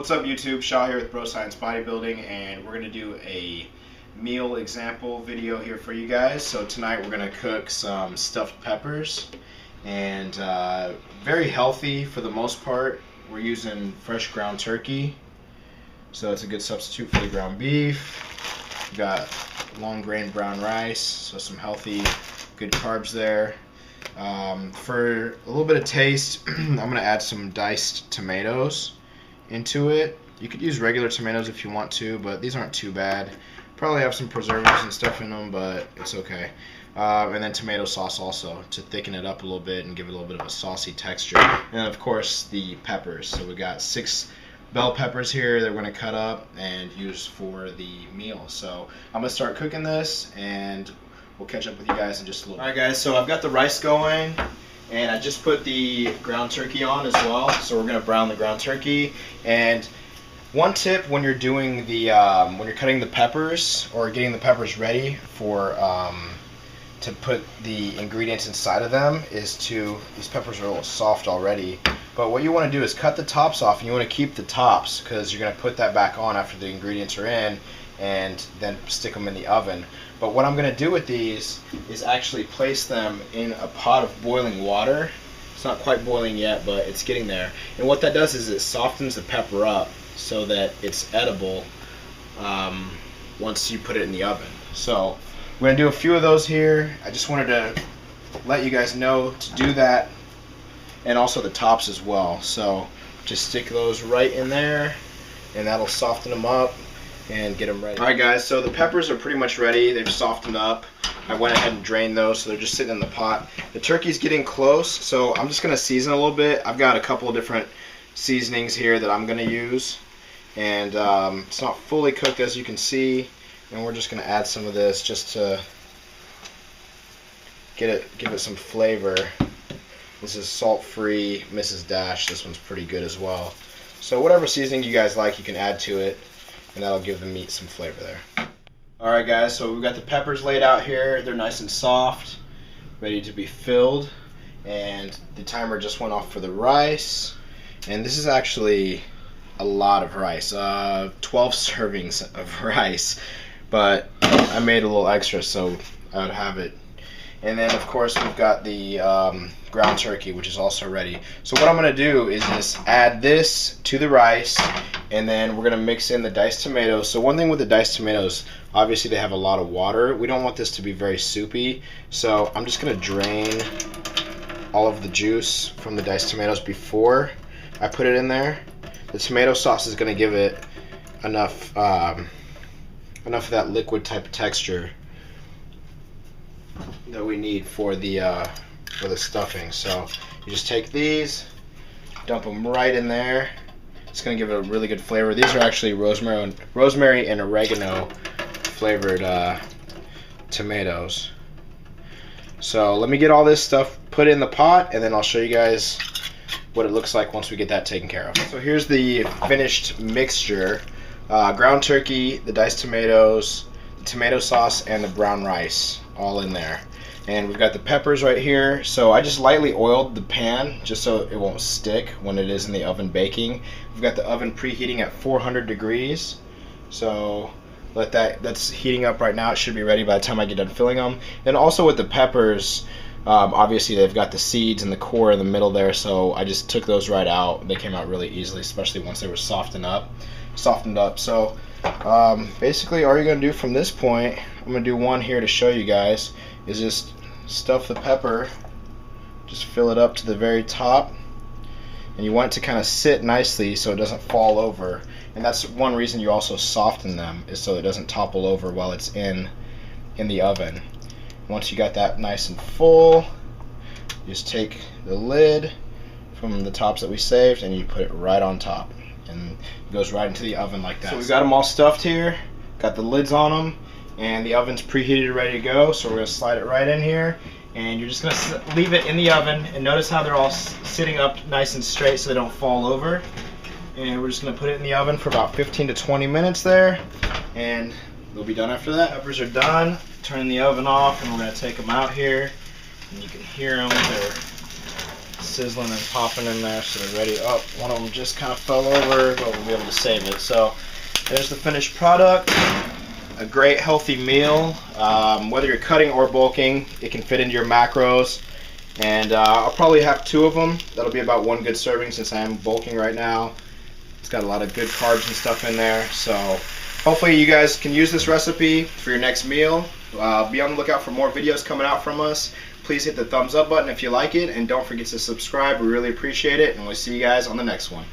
What's up YouTube, Shaw here with Bro Science Bodybuilding, and we're going to do a meal example video here for you guys. So tonight we're going to cook some stuffed peppers, and very healthy for the most part. We're using fresh ground turkey, so it's a good substitute for the ground beef. We've got long grain brown rice, so some healthy, good carbs there. For a little bit of taste, I'm going to add some diced tomatoes into it. You could use regular tomatoes if you want to, but these aren't too bad. Probably have some preservatives and stuff in them, but it's okay. And then tomato sauce also to thicken it up a little bit and give it a little bit of a saucy texture. And then of course the peppers. So we got 6 bell peppers here that we're going to cut up and use for the meal. So I'm going to start cooking this and we'll catch up with you guys in just a little bit. Alright guys, so I've got the rice going. And I just put the ground turkey on as well, so we're going to brown the ground turkey. And one tip when you're doing the when you're cutting the peppers or getting the peppers ready for to put the ingredients inside of them is these peppers are a little soft already, but what you want to do is cut the tops off, and you want to keep the tops because you're going to put that back on after the ingredients are in, and then stick them in the oven. But what I'm going to do with these is actually place them in a pot of boiling water. It's not quite boiling yet, but it's getting there. And what that does is it softens the pepper up so that it's edible once you put it in the oven. So we're going to do a few of those here. I just wanted to let you guys know to do that, and also the tops as well. So just stick those right in there, and that'll soften them up and get them ready. Alright guys, so the peppers are pretty much ready. They've softened up. I went ahead and drained those, so they're just sitting in the pot. The turkey's getting close, so I'm just going to season a little bit. I've got a couple of different seasonings here that I'm going to use, and it's not fully cooked as you can see, and we're just going to add some of this just to give it some flavor. This is salt-free Mrs. Dash. This one's pretty good as well. So whatever seasoning you guys like, you can add to it, and that'll give the meat some flavor there. Alright guys, so we've got the peppers laid out here. They're nice and soft, ready to be filled, and the timer just went off for the rice. And this is actually a lot of rice, 12 servings of rice, but I made a little extra so I would have it. And then of course we've got the ground turkey, which is also ready. So what I'm going to do is just add this to the rice, and then we're going to mix in the diced tomatoes. So one thing with the diced tomatoes, obviously they have a lot of water. We don't want this to be very soupy, so I'm just going to drain all of the juice from the diced tomatoes before I put it in there. The tomato sauce is going to give it enough of that liquid type of texture that we need for the stuffing. So you just take these, dump them right in there. It's going to give it a really good flavor. These are actually rosemary and oregano flavored tomatoes. So let me get all this stuff put in the pot, and then I'll show you guys what it looks like once we get that taken care of. So here's the finished mixture. Ground turkey, the diced tomatoes, the tomato sauce, and the brown rice all in there. And we've got the peppers right here. So I just lightly oiled the pan just so it won't stick when it is in the oven baking. We've got the oven preheating at 400 degrees. So that's heating up right now. It should be ready by the time I get done filling them. And also with the peppers, obviously they've got the seeds and the core in the middle there, so I just took those right out. They came out really easily, especially once they were softened up. So basically all you're going to do from this point, I'm going to do one here to show you guys, is just stuff the pepper, just fill it up to the very top, and you want it to kind of sit nicely so it doesn't fall over. And that's one reason you also soften them, is so it doesn't topple over while it's in the oven. Once you got that nice and full, you just take the lid from the tops that we saved and you put it right on top, and it goes right into the oven like that. So we've got them all stuffed here, got the lids on them, and the oven's preheated, ready to go. So we're going to slide it right in here, and you're just going to leave it in the oven, and notice how they're all sitting up nice and straight so they don't fall over. And we're just going to put it in the oven for about 15 to 20 minutes there, and they'll be done after that. Peppers are done. Turning the oven off, and we're going to take them out here, and you can hear them. They're sizzling and popping in there, so they're ready. Oh, one of them just kind of fell over, but we'll be able to save it. So there's the finished product. A great healthy meal. Whether you're cutting or bulking, it can fit into your macros. And I'll probably have 2 of them. That'll be about 1 good serving since I am bulking right now. It's got a lot of good carbs and stuff in there. So hopefully you guys can use this recipe for your next meal. Be on the lookout for more videos coming out from us. Please hit the thumbs up button if you like it, and don't forget to subscribe. We really appreciate it, and we'll see you guys on the next one.